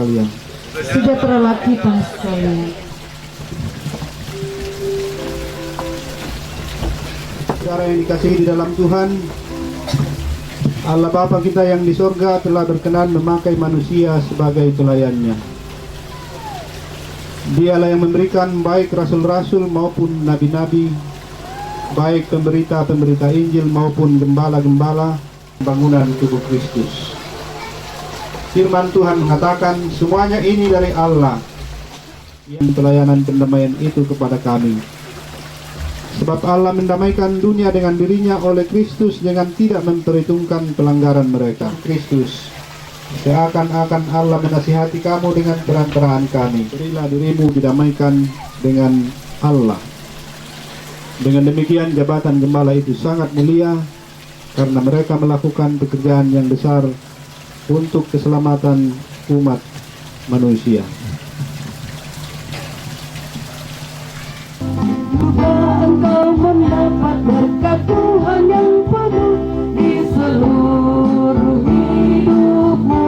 sekalian. Sejahteralah kita sekalian. Saudara yang dikasihi di dalam Tuhan, Allah Bapa kita yang di sorga telah berkenan memakai manusia sebagai pelayannya. Dialah yang memberikan baik rasul-rasul maupun nabi-nabi, baik pemberita-pemberita Injil maupun gembala-gembala bangunan tubuh Kristus. Firman Tuhan mengatakan, semuanya ini dari Allah, yang pelayanan pendamaian itu kepada kami. Sebab Allah mendamaikan dunia dengan dirinya oleh Kristus dengan tidak memperhitungkan pelanggaran mereka. Kristus, seakan-akan Allah menasihati kamu dengan perantaraan kami. Berilah dirimu didamaikan dengan Allah. Dengan demikian jabatan gembala itu sangat mulia, karena mereka melakukan pekerjaan yang besar untuk keselamatan umat manusia. Engkau mendapat berkat Tuhan yang penuh di seluruh hidupmu.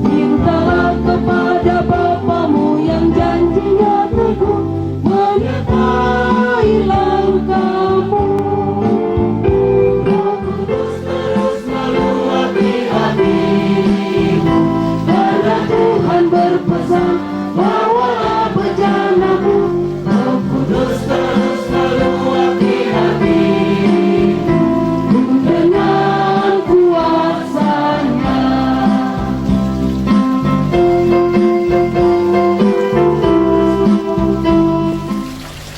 Mintalah kepada Bapamu yang janjinya teguh, menyertai langkahmu. Roh Kudus terus meluapi hatimu, karena Tuhan berpesan, bawalah bejanamu. Roh Kudus terus meluapi hatimu dengan kuasanya.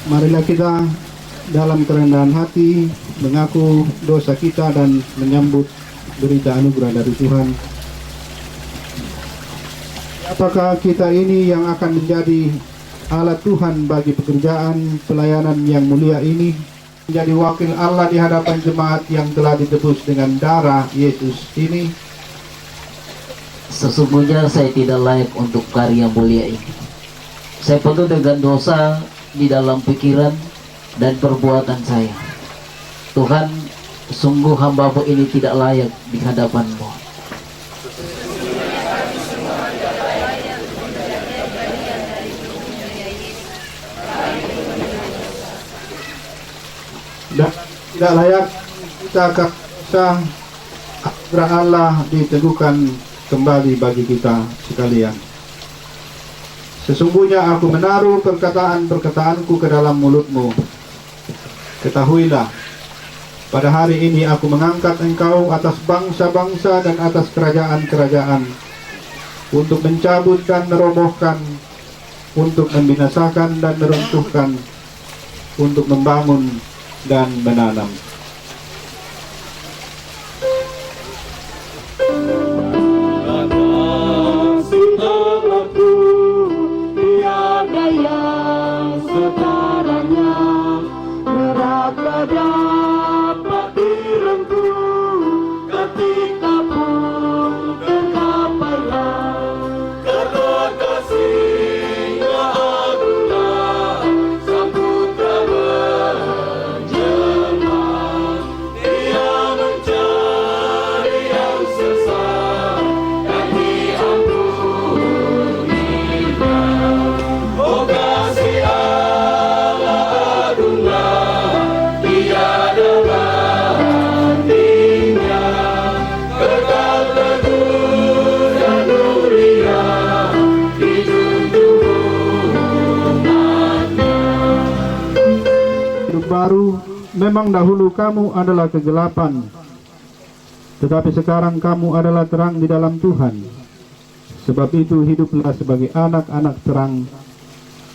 Marilah kita dalam kerendahan hati mengaku dosa kita dan menyambut berita anugerah dari Tuhan. Apakah kita ini yang akan menjadi alat Tuhan bagi pekerjaan pelayanan yang mulia ini, menjadi wakil Allah di hadapan jemaat yang telah ditebus dengan darah Yesus ini? Sesungguhnya saya tidak layak untuk karya mulia ini. Saya penuh dengan dosa di dalam pikiran dan perbuatan saya. Tuhan, sungguh hamba-Mu ini tidak layak di hadapan-Mu. Dan tidak layak kita sah anugerah Allah diteguhkan kembali bagi kita sekalian. Sesungguhnya aku menaruh perkataan-perkataanku ke dalam mulutmu. Ketahuilah, pada hari ini aku mengangkat engkau atas bangsa-bangsa dan atas kerajaan-kerajaan, untuk mencabut dan merobohkan, untuk membinasakan dan meruntuhkan, untuk membangun dan menanam. Tiada yang setaranya, neraka dapat direngkuh ketika pun terkapailah. Karena kasih-Nya agunglah Sang Putra menjelma. Dia mencari yang sesat dan diampuninya. Oh kasih Allah agunglah, tiada bandingnya. Kekal teguh dan mulia dijunjung umatnya. Hidup baru, memang dahulu kamu adalah kegelapan, tetapi sekarang kamu adalah terang di dalam Tuhan. Sebab itu hiduplah sebagai anak-anak terang,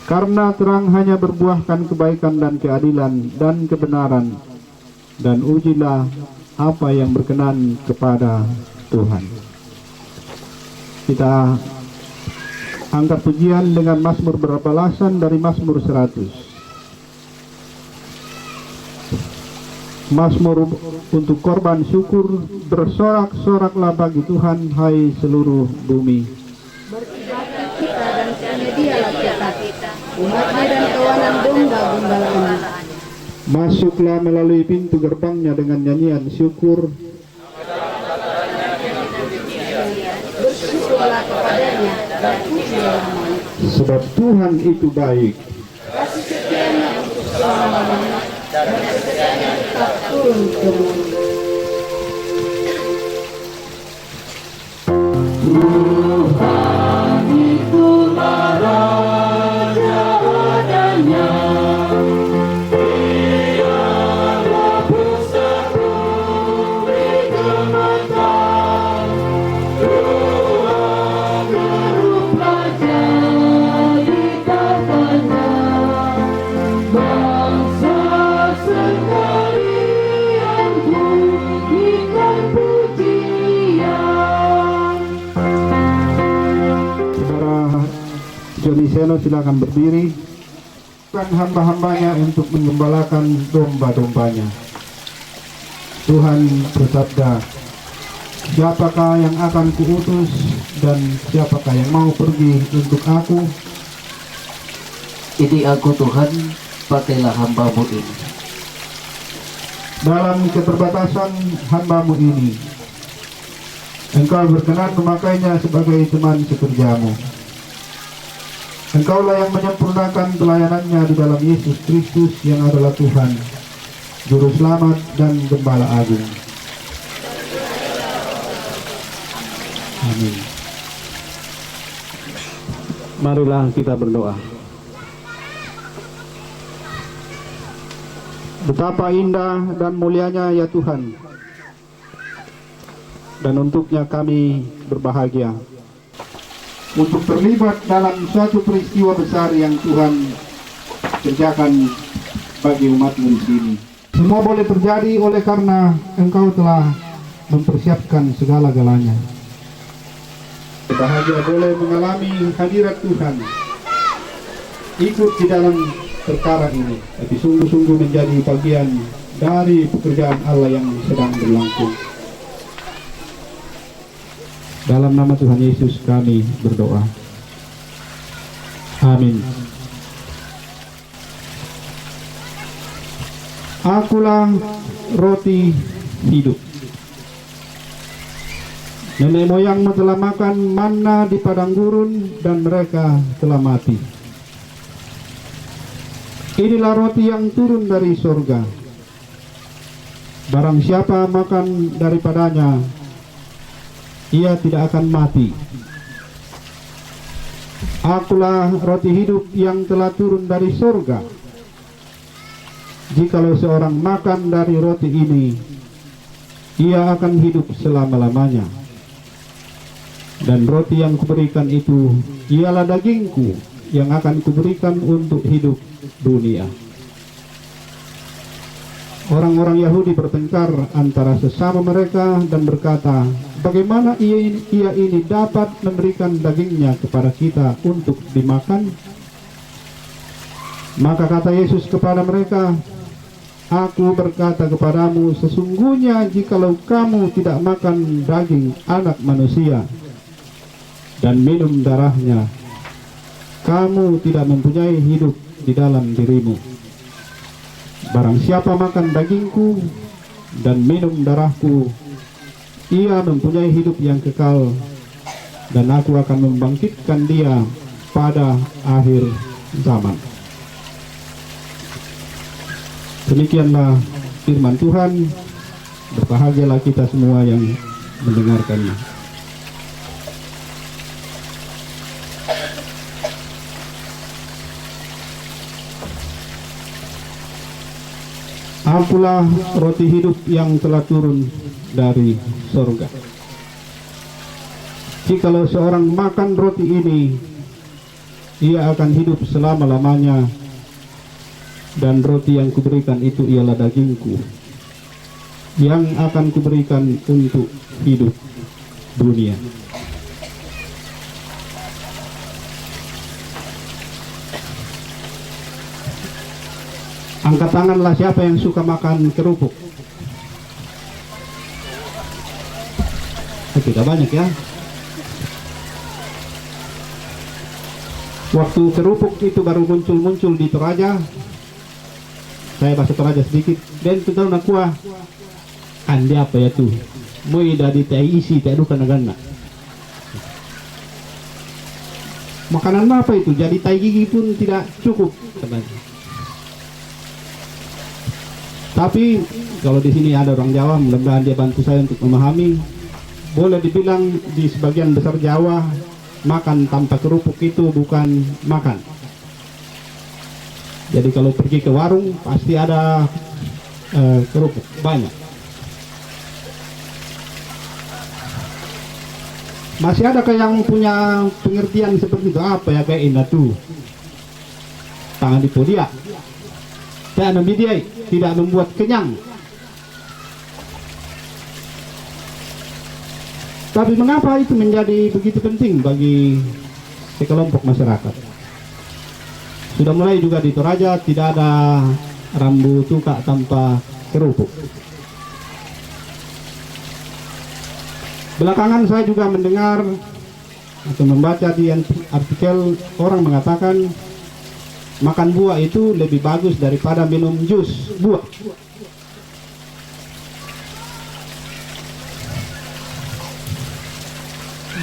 karena terang hanya berbuahkan kebaikan dan keadilan dan kebenaran, dan ujilah apa yang berkenan kepada Tuhan. Kita angkat pujian dengan Mazmur berbalasan dari Mazmur 100. Mazmur untuk korban syukur, bersorak-soraklah bagi Tuhan, hai seluruh bumi. Beribadah kita dan penyedialah kita, umatnya dan kawanan domba-gembalaannya. Masuklah melalui pintu gerbangnya dengan nyanyian syukur. Bersyukurlah kepada dan puji-lamanya. Sebab Tuhan itu baik. Kasih setianya untuk selama-lamanya, dan kesetiaannya tetap turun-temurun. Joni Seno silakan berdiri. Bukan hamba-hambanya untuk menggembalakan domba-dombanya. Tuhan bersabda, siapakah yang akan kuutus dan siapakah yang mau pergi untuk aku? Ini aku Tuhan, pakailah hambamu ini. Dalam keterbatasan hambamu ini, engkau berkenan memakainya sebagai teman sekerjamu. Engkaulah yang menyempurnakan pelayanannya di dalam Yesus Kristus yang adalah Tuhan, Juru Selamat dan Gembala Agung. Amin. Marilah kita berdoa. Betapa indah dan mulianya ya Tuhan, dan untuknya kami berbahagia untuk terlibat dalam suatu peristiwa besar yang Tuhan kerjakan bagi umat-Mu di sini. Semua boleh terjadi oleh karena Engkau telah mempersiapkan segala-galanya. Bahagia boleh mengalami hadirat Tuhan, ikut di dalam perkara ini, tapi sungguh-sungguh menjadi bagian dari pekerjaan Allah yang sedang berlangsung. Dalam nama Tuhan Yesus kami berdoa. Amin. Akulah roti hidup. Nenek moyangmu telah makan manna di padang gurun dan mereka telah mati. Inilah roti yang turun dari surga. Barang siapa makan daripadanya, ia tidak akan mati. Akulah roti hidup yang telah turun dari surga. Jikalau seorang makan dari roti ini, ia akan hidup selama-lamanya. Dan roti yang kuberikan itu ialah dagingku yang akan kuberikan untuk hidup dunia. Orang-orang Yahudi bertengkar antara sesama mereka dan berkata, bagaimana ia ini dapat memberikan dagingnya kepada kita untuk dimakan? Maka kata Yesus kepada mereka, aku berkata kepadamu, sesungguhnya jikalau kamu tidak makan daging anak manusia dan minum darahnya, kamu tidak mempunyai hidup di dalam dirimu. Barang siapa makan dagingku dan minum darahku, ia mempunyai hidup yang kekal, dan aku akan membangkitkan dia pada akhir zaman. Demikianlah firman Tuhan. Berbahagialah kita semua yang mendengarkannya. Akulah roti hidup yang telah turun dari surga. Jikalau seorang makan roti ini, ia akan hidup selama-lamanya, dan roti yang kuberikan itu ialah dagingku yang akan kuberikan untuk hidup dunia. Angkat tanganlah siapa yang suka makan kerupuk. Tidak banyak ya. Waktu kerupuk itu baru muncul di Toraja, saya bahasa Toraja sedikit, dan itu tahu nak kuah andi apa ya tuh moi dari teh isi teh dukan agana. Makanan apa itu? Jadi tai gigi pun tidak cukup katanya. Tapi kalau di sini ada orang Jawa, mudah-mudahan dia bantu saya untuk memahami. Boleh dibilang di sebagian besar Jawa, makan tanpa kerupuk itu bukan makan. Jadi kalau pergi ke warung pasti ada kerupuk banyak. Masih ada yang punya pengertian seperti itu? Apa ya kayak inatu? Tangan di podia. Dan membidiai, tidak membuat kenyang. Tapi mengapa itu menjadi begitu penting bagi sekelompok masyarakat? Sudah mulai juga di Toraja tidak ada rambu tukak tanpa kerupuk. Belakangan saya juga mendengar atau membaca di artikel orang mengatakan makan buah itu lebih bagus daripada minum jus buah.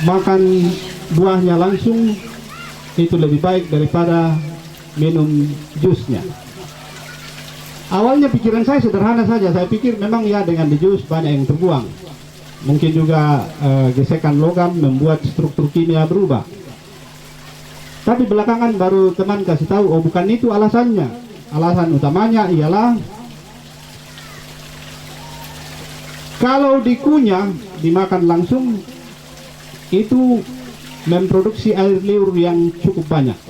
Makan buahnya langsung itu lebih baik daripada minum jusnya. Awalnya pikiran saya sederhana saja. Saya pikir memang ya dengan di jus banyak yang terbuang. Mungkin juga gesekan logam membuat struktur kimia berubah. Tapi belakangan baru teman kasih tahu, oh bukan itu alasannya. Alasan utamanya ialah kalau dikunyah, dimakan langsung, itu memproduksi air liur yang cukup banyak.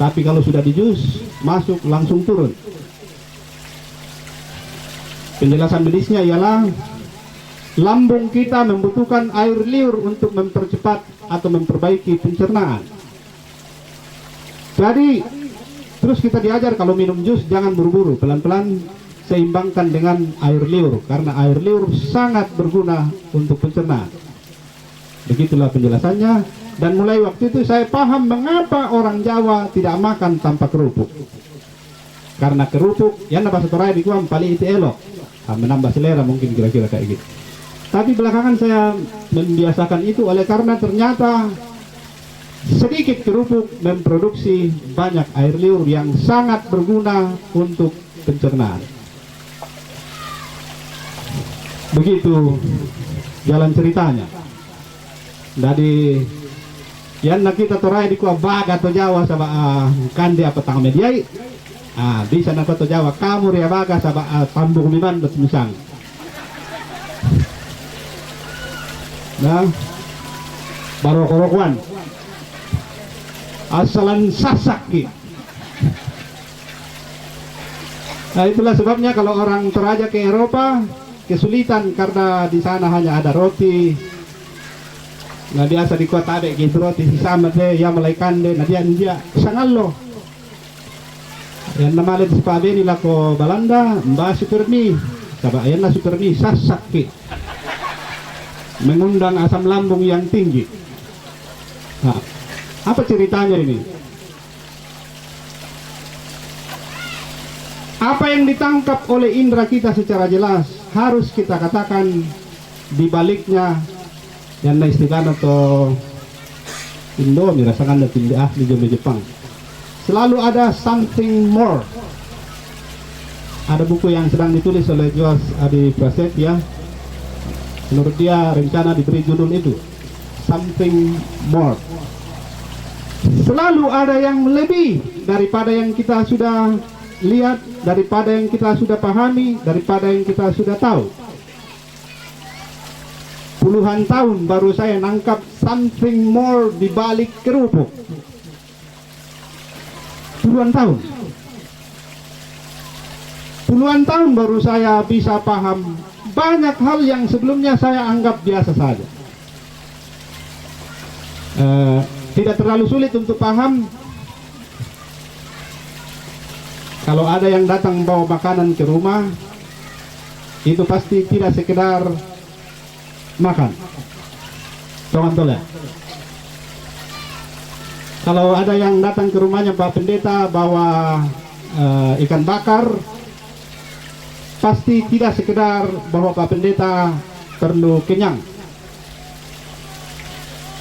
Tapi kalau sudah di jus, masuk langsung turun. Penjelasan medisnya ialah lambung kita membutuhkan air liur untuk mempercepat atau memperbaiki pencernaan. Jadi terus kita diajar kalau minum jus jangan buru-buru, pelan-pelan seimbangkan dengan air liur, karena air liur sangat berguna untuk pencernaan. Begitulah penjelasannya. Dan mulai waktu itu saya paham mengapa orang Jawa tidak makan tanpa kerupuk. Karena kerupuk yang bahasa Toraja di Guam paling itu elok, menambah selera mungkin kira-kira kayak gitu. Tapi belakangan saya membiasakan itu oleh karena ternyata sedikit kerupuk memproduksi banyak air liur yang sangat berguna untuk pencernaan. Begitu jalan ceritanya. Dari yang kita torai di kuah baga atau Jawa sama kandi apa tang mediai. Bisa nak atau Jawa kamu ria baga sama tambung miman bersemisang. Nah, baru korokuan. Asalan sasaki. Nah, itulah sebabnya kalau orang Toraja ke Eropa kesulitan karena di sana hanya ada roti. Nah biasa di kota ada gitu roti sama deh ya malaikan deh. Nah dia sangat loh. Yang namanya di Pabeni lah ko Balanda Mbak Supermi. Coba ayan lah Supermi sasaki. Mengundang asam lambung yang tinggi. Nah, apa ceritanya ini? Apa yang ditangkap oleh indera kita secara jelas harus kita katakan di baliknya yang istilah atau Indo merasakan lebih ahli di Jepang. Selalu ada something more. Ada buku yang sedang ditulis oleh Joas Adi Prasetya. Menurut dia rencana diberi judul itu something more. Selalu ada yang lebih daripada yang kita sudah lihat, daripada yang kita sudah pahami, daripada yang kita sudah tahu. Puluhan tahun baru saya nangkap something more di balik kerupuk. Puluhan tahun. Puluhan tahun baru saya bisa paham banyak hal yang sebelumnya saya anggap biasa saja. Tidak terlalu sulit untuk paham. Kalau ada yang datang bawa makanan ke rumah, itu pasti tidak sekedar makan. Jangan tolak. Kalau ada yang datang ke rumahnya Pak Pendeta bawa ikan bakar, pasti tidak sekedar bahwa Pak Pendeta perlu kenyang,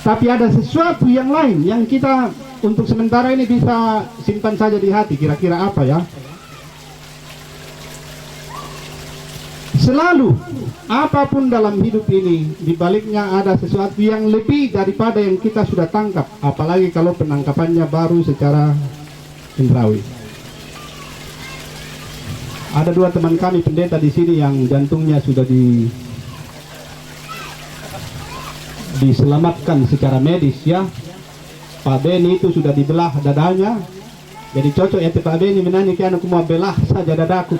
Tapi ada sesuatu yang lain yang kita untuk sementara ini bisa simpan saja di hati. Kira-kira apa ya? Selalu apapun dalam hidup ini, di baliknya ada sesuatu yang lebih daripada yang kita sudah tangkap, apalagi kalau penangkapannya baru secara indrawi. Ada dua teman kami pendeta di sini yang jantungnya sudah diselamatkan secara medis ya. Pak Beni itu sudah dibelah dadanya, jadi cocok ya Pak Beni menanyi kian aku mau belah saja dadaku.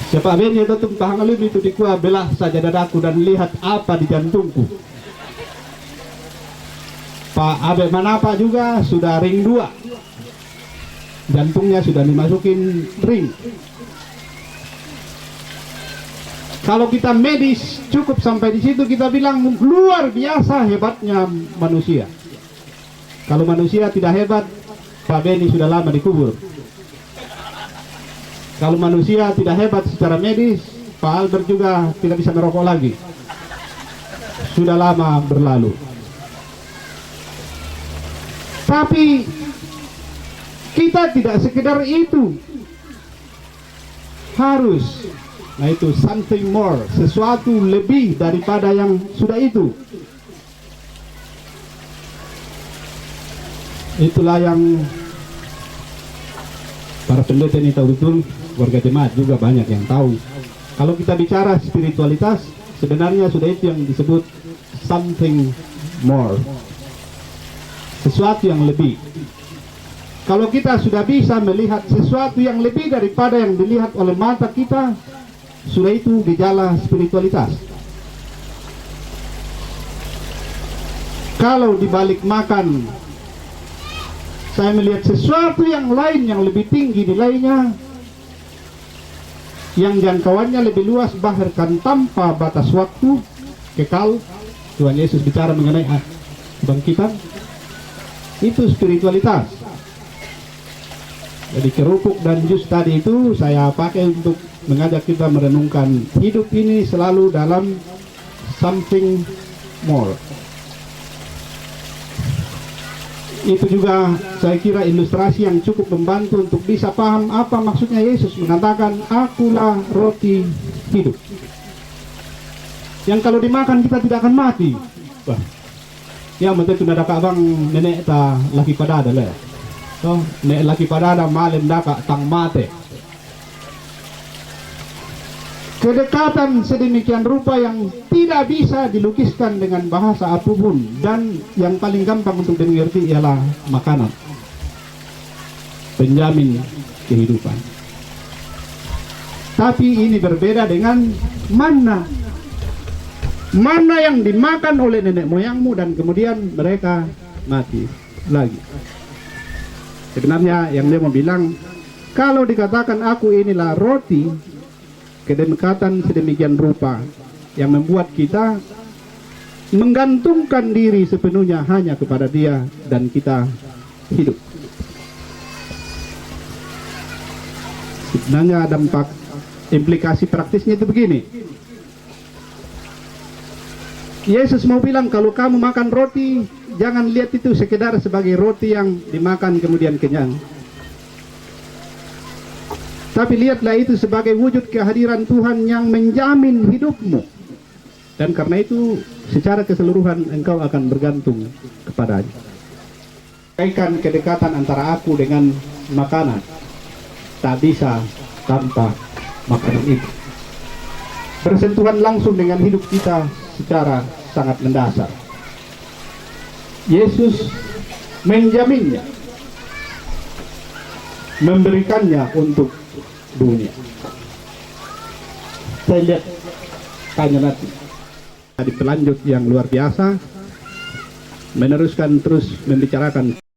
Siapa Beni itu tumpah ngalun itu dikua belah saja dadaku dan lihat apa di jantungku. Pak Abe Manapa juga sudah ring 2, jantungnya sudah dimasukin ring. Kalau kita medis cukup sampai di situ, kita bilang luar biasa hebatnya manusia. Kalau manusia tidak hebat, Pak Beni sudah lama dikubur. Kalau manusia tidak hebat secara medis, Pak Albert juga tidak bisa merokok lagi. Sudah lama berlalu. Tapi kita tidak sekedar itu. Harus, nah itu something more, sesuatu lebih daripada yang sudah itu. Itulah yang para pendeta ini tahu betul, warga jemaat juga banyak yang tahu. Kalau kita bicara spiritualitas, sebenarnya sudah itu yang disebut something more, sesuatu yang lebih. Kalau kita sudah bisa melihat sesuatu yang lebih daripada yang dilihat oleh mata kita, sudah itu gejala spiritualitas. Kalau dibalik makan saya melihat sesuatu yang lain yang lebih tinggi nilainya, yang jangkauannya lebih luas, bahkan tanpa batas waktu, kekal. Tuhan Yesus bicara mengenai kebangkitan, itu spiritualitas. Jadi kerupuk dan jus tadi itu saya pakai untuk mengajak kita merenungkan hidup ini selalu dalam something more. Itu juga saya kira ilustrasi yang cukup membantu untuk bisa paham apa maksudnya Yesus mengatakan akulah roti hidup, yang kalau dimakan kita tidak akan mati. Wah, ya mesti tu ada kabang nenek ta laki pada ada le. So, nek laki pada ada malen daka tang mate. Kedekatan sedemikian rupa yang tidak bisa dilukiskan dengan bahasa apapun, dan yang paling gampang untuk dimengerti ialah makanan, penjamin kehidupan. Tapi ini berbeda dengan mana yang dimakan oleh nenek moyangmu dan kemudian mereka mati lagi. Sebenarnya yang dia mau bilang, kalau dikatakan aku inilah roti, kedekatan sedemikian rupa yang membuat kita menggantungkan diri sepenuhnya hanya kepada Dia dan kita hidup. Sebenarnya dampak implikasi praktisnya itu begini. Yesus mau bilang kalau kamu makan roti, jangan lihat itu sekedar sebagai roti yang dimakan kemudian kenyang, tapi lihatlah itu sebagai wujud kehadiran Tuhan yang menjamin hidupmu. Dan karena itu secara keseluruhan engkau akan bergantung kepadanya. Kaitan kedekatan antara aku dengan makanan tak bisa tanpa makanan itu. Bersentuhan langsung dengan hidup kita secara sangat mendasar. Yesus menjaminnya, memberikannya untuk dunia. Saya lihat tanya nanti di pelanjut yang luar biasa, meneruskan terus membicarakan